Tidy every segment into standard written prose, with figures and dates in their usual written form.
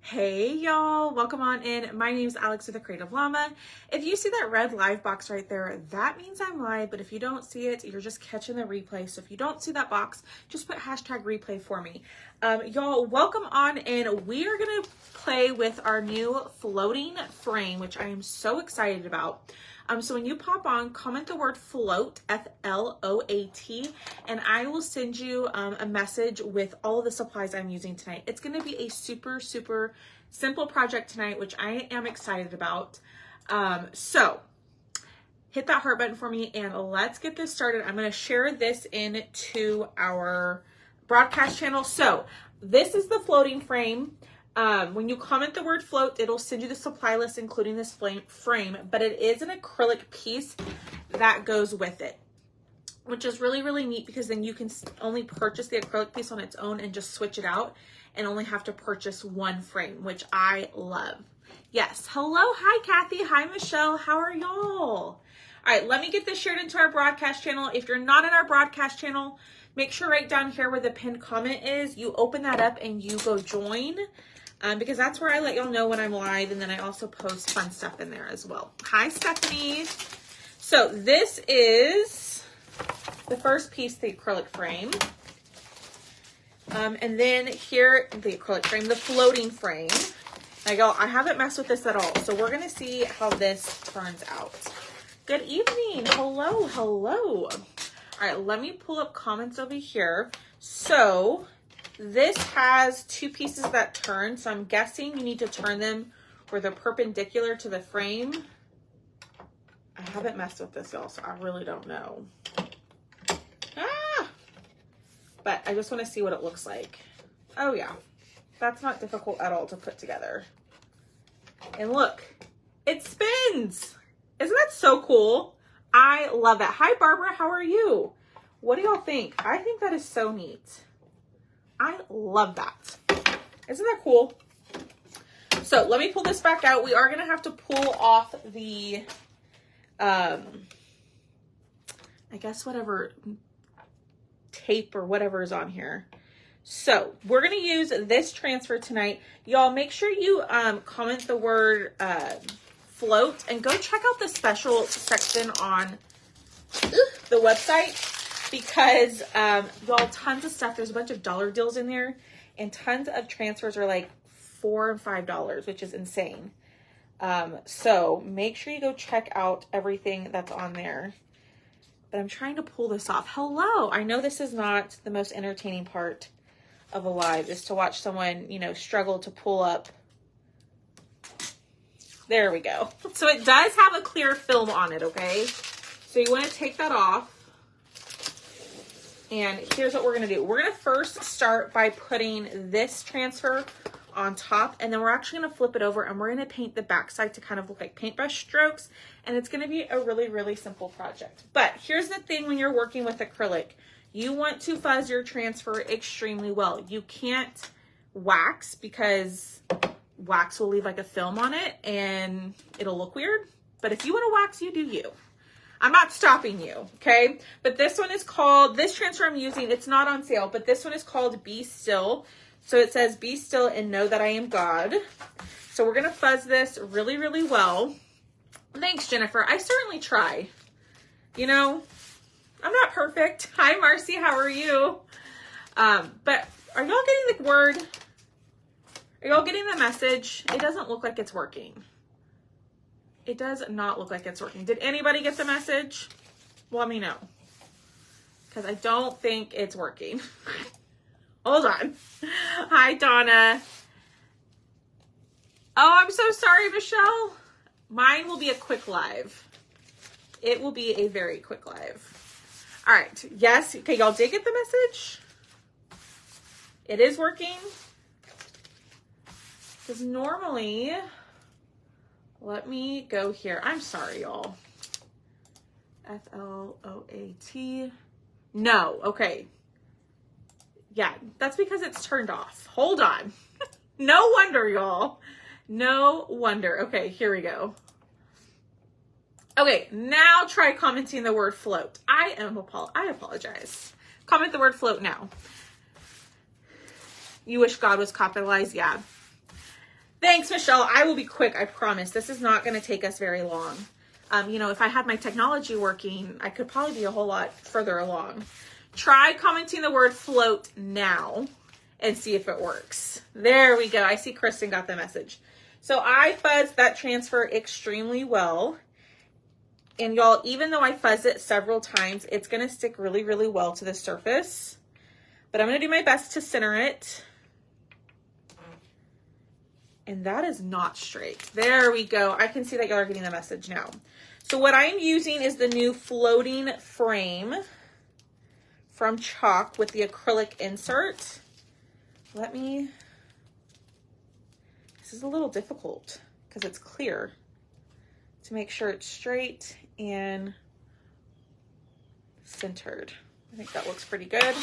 Hey y'all, welcome on in. My name is Alex with the Creative Llama. If you see that red live box right there, that means I'm live, but if you don't see it, you're just catching the replay. So if you don't see that box, just put hashtag replay for me. Y'all, welcome on in. We are gonna play with our new floating frame, which I am so excited about. So when you pop on, comment the word float, F-L-O-A-T, and I will send you a message with all of the supplies I'm using tonight. It's going to be a super simple project tonight, which I am excited about. So hit that heart button for me and let's get this started. I'm going to share this into our broadcast channel. So this is the floating frame. When you comment the word float, it'll send you the supply list, including this frame, but it is an acrylic piece that goes with it, which is really neat because then you can only purchase the acrylic piece on its own and just switch it out and only have to purchase one frame, which I love. Yes. Hello. Hi, Kathy. Hi, Michelle. How are y'all? All right. Let me get this shared into our broadcast channel. If you're not in our broadcast channel, make sure right down here where the pinned comment is, you open that up and you go join. Because that's where I let y'all know when I'm live, and then I also post fun stuff in there as well. Hi, Stephanie. So this is the first piece, the acrylic frame. And then here, the acrylic frame, the floating frame. Now, y'all, I haven't messed with this at all, so we're going to see how this turns out. Good evening. Hello. All right, let me pull up comments over here. So this has two pieces that turn, so I'm guessing you need to turn them where they're perpendicular to the frame. I haven't messed with this, y'all, so I really don't know. But I just want to see what it looks like. Oh, yeah. That's not difficult at all to put together. And look, it spins. Isn't that so cool? I love that. Hi, Barbara. How are you? What do y'all think? I think that is so neat. I love that. Isn't that cool? So let me pull this back out. We are going to have to pull off the, I guess whatever tape or whatever is on here. So we're going to use this transfer tonight. Y'all make sure you comment the word float and go check out the special section on the website. Because, y'all, tons of stuff. There's a bunch of dollar deals in there. And tons of transfers are like $4 and $5, which is insane. So make sure you go check out everything that's on there. But I'm trying to pull this off. Hello. I know this is not the most entertaining part of a live, is to watch someone, you know, struggle to pull up. There we go. So it does have a clear film on it, okay? So you want to take that off. And here's what we're going to do. We're going to first start by putting this transfer on top, and then we're actually going to flip it over and we're going to paint the backside to kind of look like paintbrush strokes. And it's going to be a really simple project. But here's the thing when you're working with acrylic, you want to fuzz your transfer extremely well. You can't wax because wax will leave like a film on it and it'll look weird. But if you want to wax, you do you. I'm not stopping you, okay? But this one is called, this transfer I'm using, it's not on sale, but this one is called Be Still. So it says, be still and know that I am God. So we're going to fuzz this really well. Thanks, Jennifer. I certainly try. You know, I'm not perfect. Hi, Marcy. How are you? But are y'all getting the word? Are y'all getting the message? It doesn't look like it's working. It does not look like it's working. Did anybody get the message? Let me know. Because I don't think it's working. Hold on. Hi, Donna. Oh, I'm so sorry, Michelle. Mine will be a quick live. It will be a very quick live. All right. Yes. Okay, y'all did get the message? It is working. Because normally... Let me go here. I'm sorry, y'all. F-L-O-A-T. No. Okay. Yeah, that's because it's turned off. Hold on. No wonder, y'all. No wonder. Okay, here we go. Okay, now try commenting the word float. I apologize. Comment the word float now. You wish God was capitalized? Yeah. Thanks, Michelle. I will be quick, I promise. This is not going to take us very long. You know, if I had my technology working, I could probably be a whole lot further along. Try commenting the word float now and see if it works. There we go. I see Kristen got the message. So I fuzzed that transfer extremely well. And y'all, even though I fuzz it several times, it's going to stick really, really well to the surface. But I'm going to do my best to center it. And that is not straight. There we go. I can see that y'all are getting the message now. So what I'm using is the new floating frame from Chalk with the acrylic insert. This is a little difficult because it's clear, to make sure it's straight and centered. I think that looks pretty good.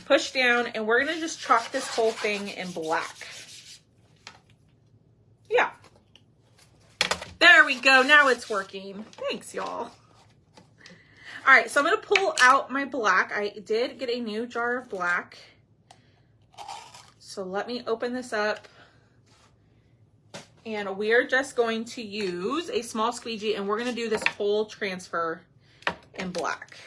Push down, and we're gonna just chalk this whole thing in black. Yeah. There we go. Now it's working. Thanks, y'all. All right, so I'm going to pull out my black. I did get a new jar of black. So let me open this up. And we're just going to use a small squeegee, and we're going to do this whole transfer in black.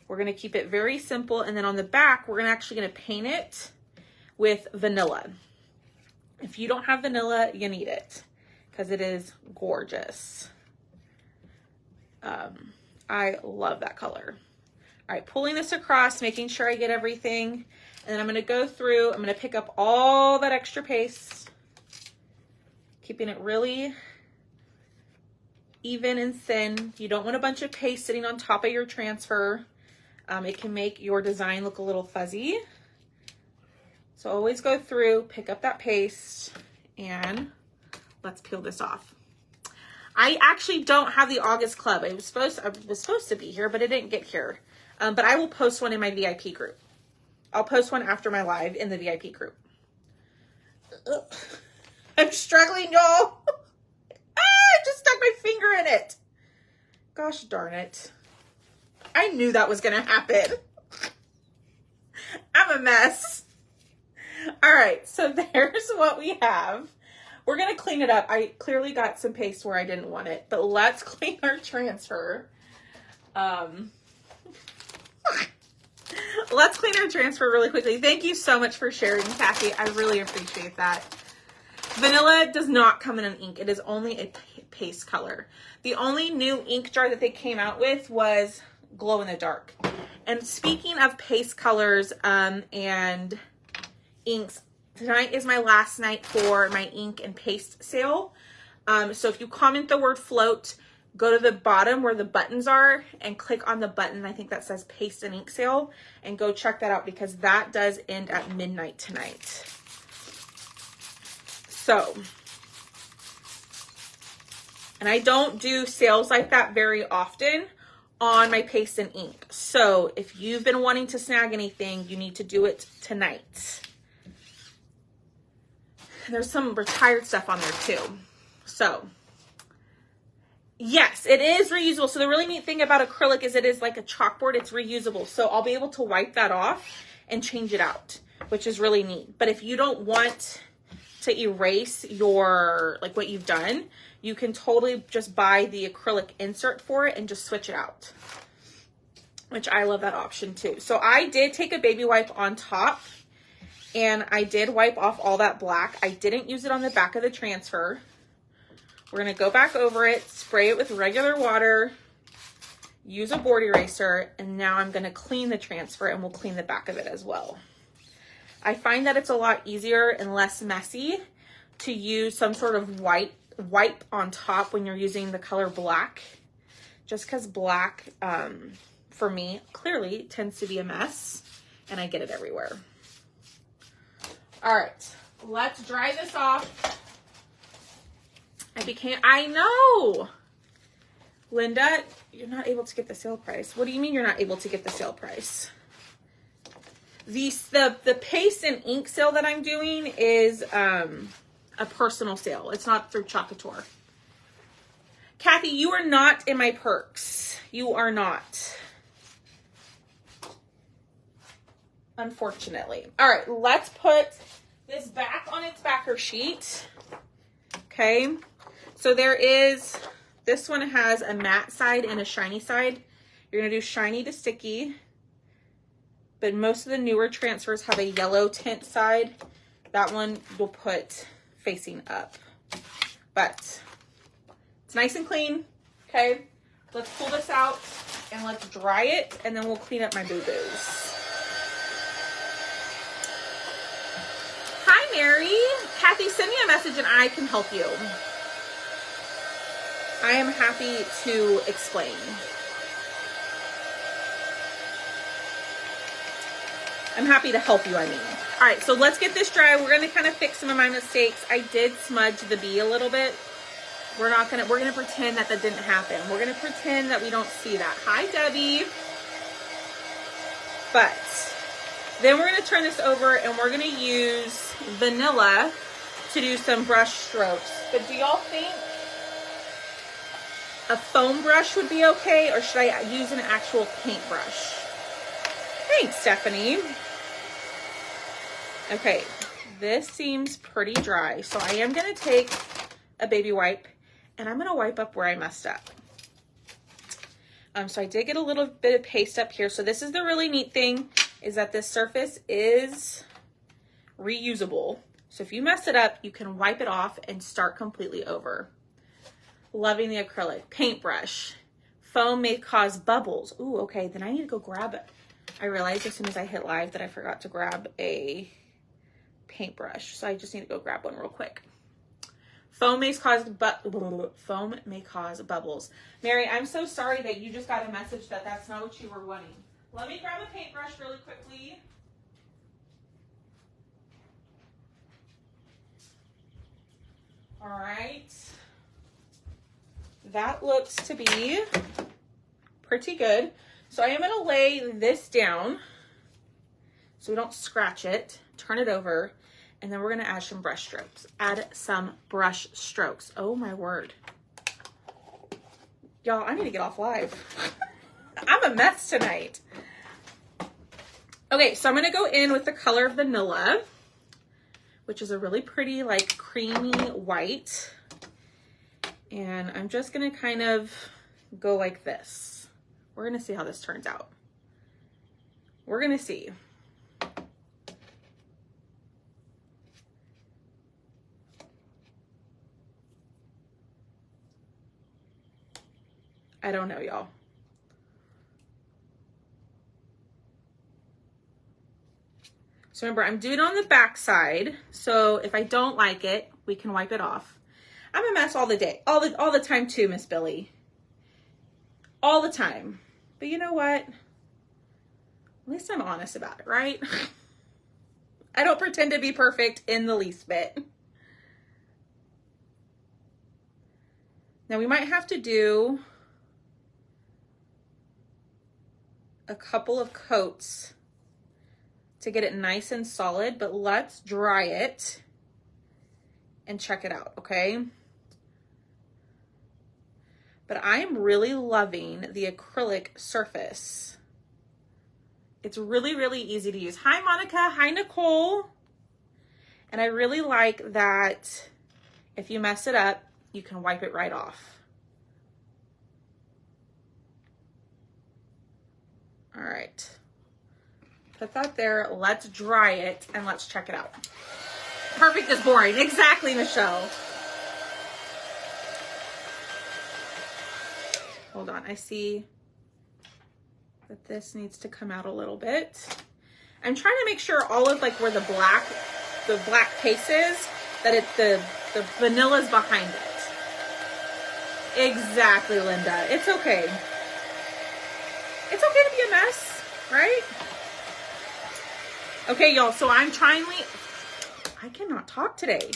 We're going to keep it very simple. And then on the back, we're actually going to paint it with vanilla. If you don't have vanilla, you need it because it is gorgeous. I love that color. All right, pulling this across, making sure I get everything. And then I'm going to go through, I'm going to pick up all that extra paste, keeping it really even and thin. You don't want a bunch of paste sitting on top of your transfer. It can make your design look a little fuzzy. So always go through, pick up that paste, and let's peel this off. I actually don't have the August Club. I was supposed to be here, but it didn't get here. But I will post one in my VIP group. I'll post one after my live in the VIP group. Ugh. I'm struggling, y'all. I just stuck my finger in it. Gosh darn it. I knew that was going to happen. I'm a mess. All right, so there's what we have. We're going to clean it up. I clearly got some paste where I didn't want it, but let's clean our transfer. Let's clean our transfer really quickly. Thank you so much for sharing, Kathy. I really appreciate that. Vanilla does not come in an ink. It is only a paste color. The only new ink jar that they came out with was glow in the dark. And speaking of paste colors and inks, tonight is my last night for my ink and paste sale. So if you comment the word float, go to the bottom where the buttons are and click on the button, I think that says paste and ink sale, and go check that out because that does end at midnight tonight. So, and I don't do sales like that very often on my paste and ink. So if you've been wanting to snag anything, you need to do it tonight. There's some retired stuff on there too. So yes, it is reusable. So the really neat thing about acrylic is it is like a chalkboard. It's reusable. So I'll be able to wipe that off and change it out, which is really neat. But if you don't want to erase your, like what you've done, you can totally just buy the acrylic insert for it and just switch it out, which I love that option too. So I did take a baby wipe on top and I did wipe off all that black. I didn't use it on the back of the transfer. We're going to go back over it, spray it with regular water, use a board eraser, and now I'm going to clean the transfer and we'll clean the back of it as well. I find that it's a lot easier and less messy to use some sort of wipe on top when you're using the color black, just because black, for me, clearly tends to be a mess and I get it everywhere. All right, let's dry this off. I know. Linda, you're not able to get the sale price. What do you mean you're not able to get the sale price? The paste and ink sale that I'm doing is a personal sale. It's not through Chalkator. Kathy, you are not in my perks. You are not. Unfortunately. All right, let's put this back on its back backer sheet. Okay, so this one has a matte side and a shiny side. You're gonna do shiny to sticky, but most of the newer transfers have a yellow tint side. That one we'll put facing up, but it's nice and clean. Okay, let's pull this out and let's dry it, and then we'll clean up my boo-boos. Hi, Mary. Kathy, send me a message and I can help you. I am happy to explain. I'm happy to help you, I mean. All right, so let's get this dry. We're gonna kind of fix some of my mistakes. I did smudge the bee a little bit. We're gonna pretend that didn't happen. We're gonna pretend that we don't see that. Hi, Debbie. But then we're gonna turn this over and we're gonna use vanilla to do some brush strokes. But do y'all think a foam brush would be okay, or should I use an actual paintbrush? Thanks, Stephanie. Okay, this seems pretty dry. So I am gonna take a baby wipe and I'm gonna wipe up where I messed up. So I did get a little bit of paste up here. So this is the really neat thing, is that this surface is reusable. So if you mess it up, you can wipe it off and start completely over. Loving the acrylic. Paintbrush. Foam may cause bubbles. Ooh, okay, then I need to go grab it. I realized as soon as I hit live that I forgot to grab a paintbrush. So I just need to go grab one real quick. Foam may cause bubbles. Mary, I'm so sorry that you just got a message that that's not what you were wanting. Let me grab a paintbrush really quickly. All right. That looks to be pretty good. So I am going to lay this down so we don't scratch it. Turn it over. And then we're gonna add some brush strokes. Oh my word. Y'all, I need to get off live. I'm a mess tonight. Okay, so I'm gonna go in with the color Vanilla, which is a really pretty, like, creamy white. And I'm just gonna kind of go like this. We're gonna see how this turns out. We're gonna see. I don't know, y'all. So remember, I'm doing it on the back side. So if I don't like it, we can wipe it off. I'm a mess all the day, all the time too, Miss Billy. All the time. But you know what? At least I'm honest about it, right? I don't pretend to be perfect in the least bit. Now we might have to do a couple of coats to get it nice and solid, but let's dry it and check it out, okay? But I'm really loving the acrylic surface. It's really, really easy to use. Hi, Monica. Hi, Nicole. And I really like that if you mess it up, you can wipe it right off. All right, put that there. Let's dry it and let's check it out. Perfect is boring. Exactly, Michelle. Hold on, I see that this needs to come out a little bit. I'm trying to make sure all of like where the black paste is, that the vanilla's behind it. Exactly, Linda. It's okay. It's okay to be a mess, right? Okay, y'all, so I cannot talk today.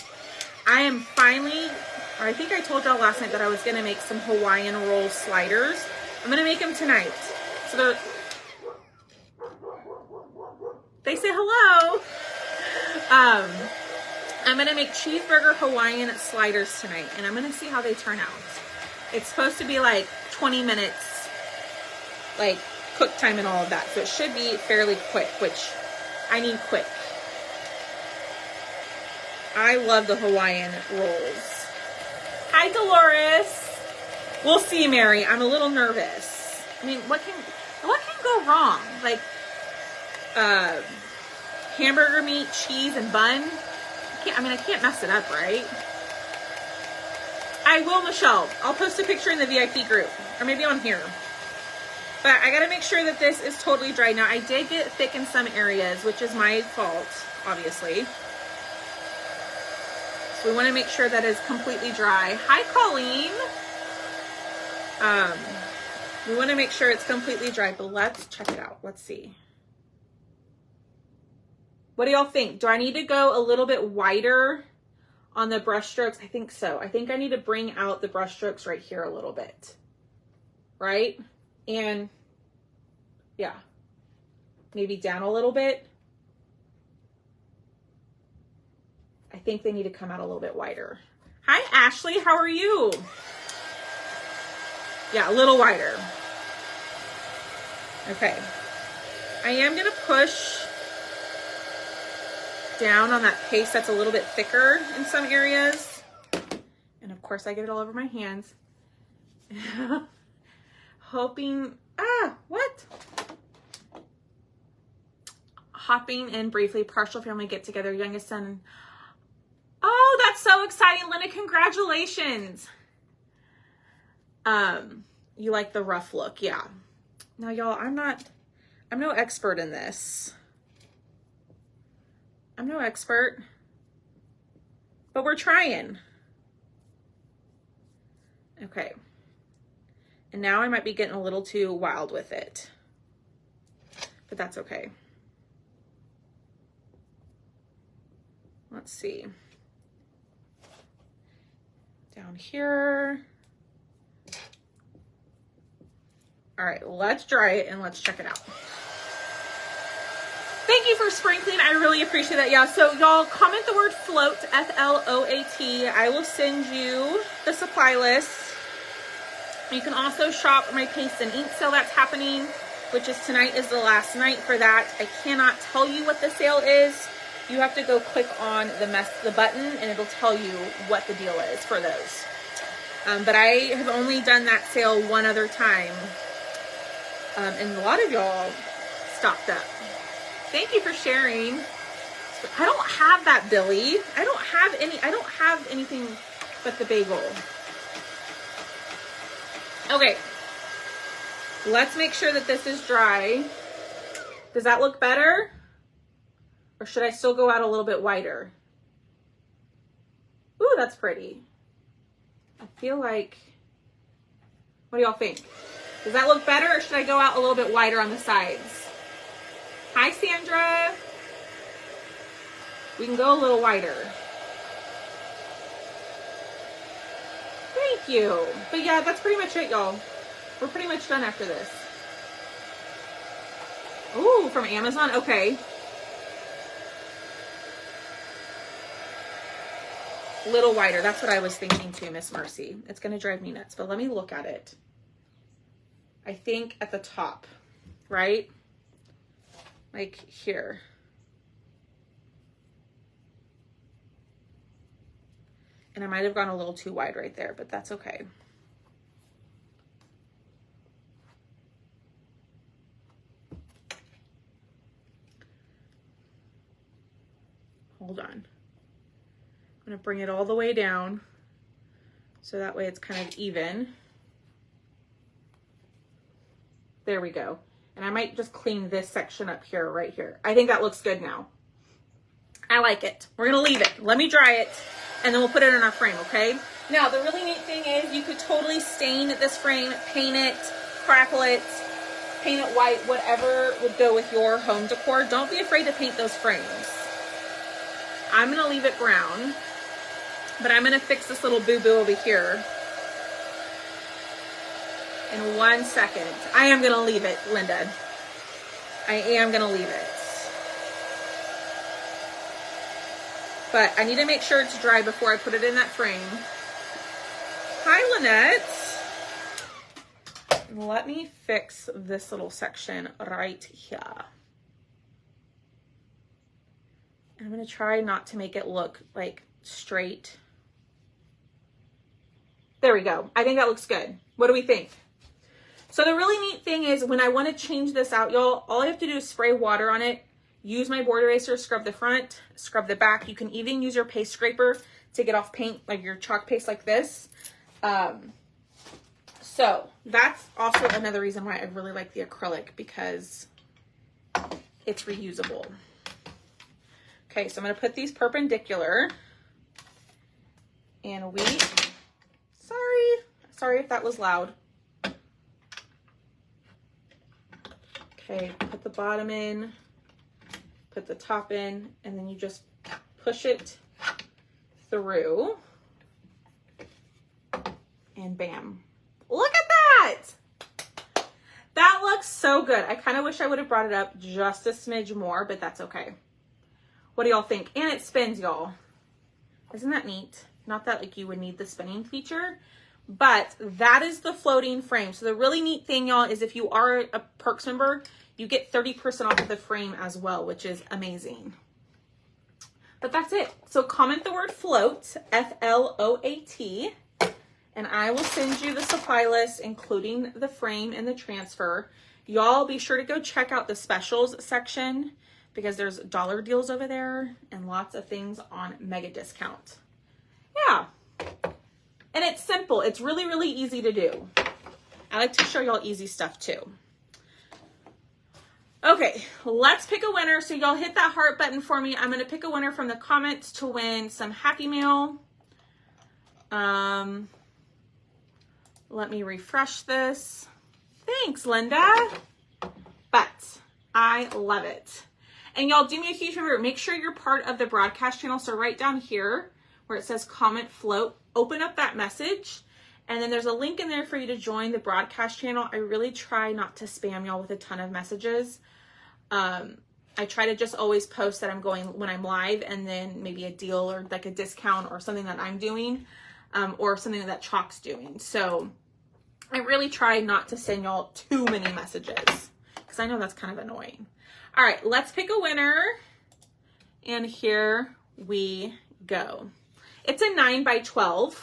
I am finally, or I think I told y'all last night that I was gonna make some Hawaiian roll sliders. I'm gonna make them tonight. So they say hello. I'm gonna make cheeseburger Hawaiian sliders tonight, and I'm gonna see how they turn out. It's supposed to be like 20 minutes, like cook time and all of that. So it should be fairly quick, which I need quick. I love the Hawaiian rolls. Hi, Dolores. We'll see, Mary. I'm a little nervous. I mean, what can go wrong? Like, hamburger meat, cheese, and bun. I can't mess it up, right? I will, Michelle. I'll post a picture in the VIP group, or maybe on here. But I gotta make sure that this is totally dry. Now, I did get thick in some areas, which is my fault, obviously. So we wanna make sure that is completely dry. Hi, Colleen. We wanna make sure it's completely dry, but let's check it out. Let's see. What do y'all think? Do I need to go a little bit wider on the brush strokes? I think so. I think I need to bring out the brush strokes right here a little bit, right? And yeah, maybe down a little bit. I think they need to come out a little bit wider. Hi, Ashley, how are you? Yeah, a little wider. Okay. I am gonna push down on that paste that's a little bit thicker in some areas. And of course I get it all over my hands. Hoping, what? Hopping in briefly, partial family get together, youngest son. Oh, that's so exciting, Linda, congratulations. You like the rough look, yeah. Now y'all, I'm no expert in this. I'm no expert, but we're trying. Okay. And now I might be getting a little too wild with it, but that's okay. Let's see. Down here. All right, let's dry it and let's check it out. Thank you for sprinkling. I really appreciate that. Yeah, so y'all comment the word float, F-L-O-A-T. I will send you the supply list. You can also shop my paste and ink sale that's happening, which is tonight is the last night for that. I cannot tell you what the sale is. You have to go click on the button and it'll tell you what the deal is for those. But I have only done that sale one other time. And a lot of y'all stocked up. Thank you for sharing. I don't have that, Billy. I don't have anything but the bagel. Okay. Let's make sure that this is dry. Does that look better? Or should I still go out a little bit wider? Ooh, that's pretty. I feel like, what do y'all think? Does that look better, or should I go out a little bit wider on the sides? Hi, Sandra. We can go a little wider. Thank you. But yeah, that's pretty much it, y'all. We're pretty much done after this. Ooh, from Amazon? Okay. Little wider. That's what I was thinking too, Miss Mercy. It's going to drive me nuts, but let me look at it. I think at the top, right? Like here. And I might have gone a little too wide right there, but that's okay. Hold on. I'm going to bring it all the way down so that way it's kind of even. There we go. And I might just clean this section up here, right here. I think that looks good now. I like it. We're gonna leave it. Let me dry it, and then we'll put it in our frame, okay? Now, the really neat thing is you could totally stain this frame, paint it, crackle it, paint it white, whatever would go with your home decor. Don't be afraid to paint those frames. I'm gonna leave it brown, but I'm gonna fix this little boo-boo over here in 1 second. I am gonna leave it, Linda. I am gonna leave it. But I need to make sure it's dry before I put it in that frame. Hi, Lynette. Let me fix this little section right here. I'm gonna try not to make it look like straight. There we go. I think that looks good. What do we think? So the really neat thing is when I want to change this out, y'all, all I have to do is spray water on it, use my board eraser, scrub the front, scrub the back. You can even use your paste scraper to get off paint, like your chalk paste like this. So that's also another reason why I really like the acrylic, because it's reusable. Okay, so I'm going to put these perpendicular, and sorry if that was loud. Okay, put the bottom in, put the top in, and then you just push it through, and bam. Look at that! That looks so good. I kind of wish I would have brought it up just a smidge more, but that's okay. What do y'all think? And it spins, y'all. Isn't that neat? Not that like you would need the spinning feature, but that is the floating frame. So the really neat thing, y'all, is if you are a Perks member, you get 30% off of the frame as well, which is amazing. But that's it. So comment the word float, F-L-O-A-T, and I will send you the supply list, including the frame and the transfer. Y'all be sure to go check out the specials section, because there's dollar deals over there and lots of things on mega discount. Yeah. And it's simple. It's really, really easy to do. I like to show y'all easy stuff too. Okay, let's pick a winner. So y'all hit that heart button for me. I'm going to pick a winner from the comments to win some Happy Mail. Let me refresh this. Thanks, Linda. But I love it. And y'all do me a huge favor. Make sure you're part of the broadcast channel. So right down here where it says comment float, open up that message. And then there's a link in there for you to join the broadcast channel. I really try not to spam y'all with a ton of messages. I try to just always post that I'm going when I'm live, and then maybe a deal or like a discount or something that I'm doing, or something that Chalk's doing. So I really try not to send y'all too many messages, because I know that's kind of annoying. All right, let's pick a winner. And here we go. It's a 9x12.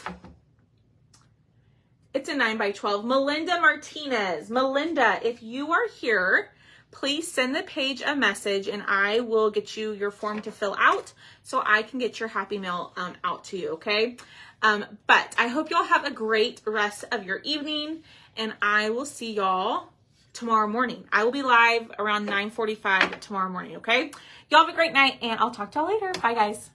It's a 9x12. Melinda Martinez. Melinda, if you are here, please send the page a message and I will get you your form to fill out so I can get your Happy Mail out to you, okay? But I hope y'all have a great rest of your evening, and I will see y'all tomorrow morning. I will be live around 9:45 tomorrow morning, okay? Y'all have a great night, and I'll talk to y'all later. Bye, guys.